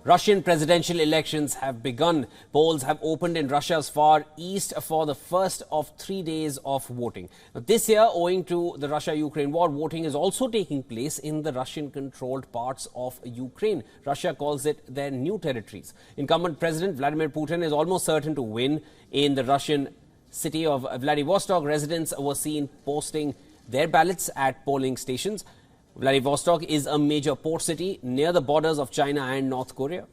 Russian presidential elections have begun. Polls have opened in Russia's far east for the first of 3 days of voting. Now, this year, owing to the Russia-Ukraine war, voting is also taking place in the Russian-controlled parts of Ukraine. Russia calls it their new territories. Incumbent President Vladimir Putin is almost certain to win. In the Russian city of Vladivostok, residents were seen posting their ballots at polling stations. Vladivostok is a major port city near the borders of China and North Korea.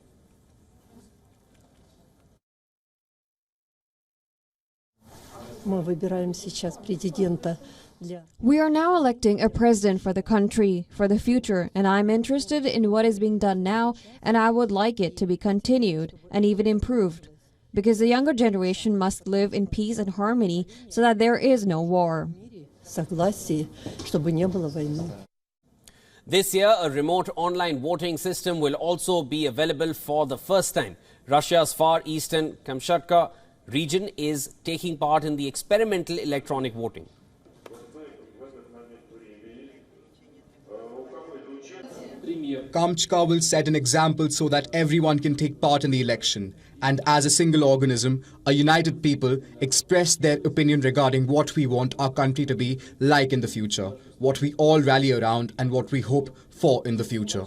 We are now electing a president for the country, for the future, and I'm interested in what is being done now, and I would like it to be continued and even improved, because the younger generation must live in peace and harmony so that there is no war. This year, a remote online voting system will also be available for the first time. Russia's far eastern Kamchatka region is taking part in the experimental electronic voting. Kamchatka will set an example so that everyone can take part in the election and, as a single organism, a united people express their opinion regarding what we want our country to be like in the future, what we all rally around and what we hope for in the future.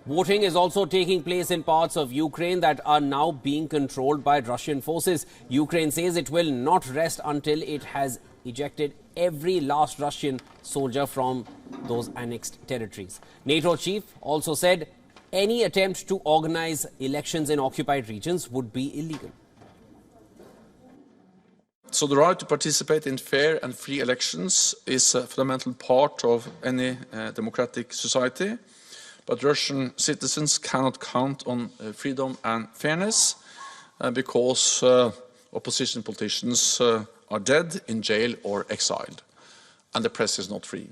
Voting is also taking place in parts of Ukraine that are now being controlled by Russian forces. Ukraine says it will not rest until it has ejected every last Russian soldier from those annexed territories. NATO chief also said any attempt to organize elections in occupied regions would be illegal. So the right to participate in fair and free elections is a fundamental part of any democratic society. But Russian citizens cannot count on freedom and fairness because opposition politicians are dead, in jail or exiled, and the press is not free.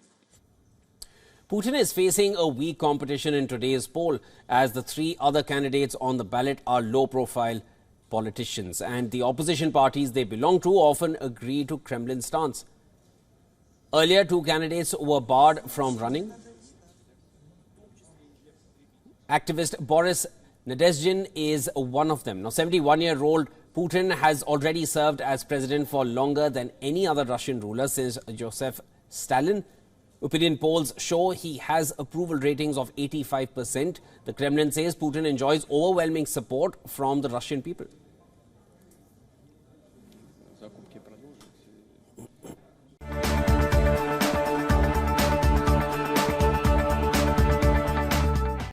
Putin is facing a weak competition in today's poll, as the three other candidates on the ballot are low-profile politicians, and the opposition parties they belong to often agree to Kremlin stance. Earlier, two candidates were barred from running. Activist Boris Nadezhdin is one of them. Now, 71-year-old Putin has already served as president for longer than any other Russian ruler since Joseph Stalin. Opinion polls show he has approval ratings of 85%. The Kremlin says Putin enjoys overwhelming support from the Russian people.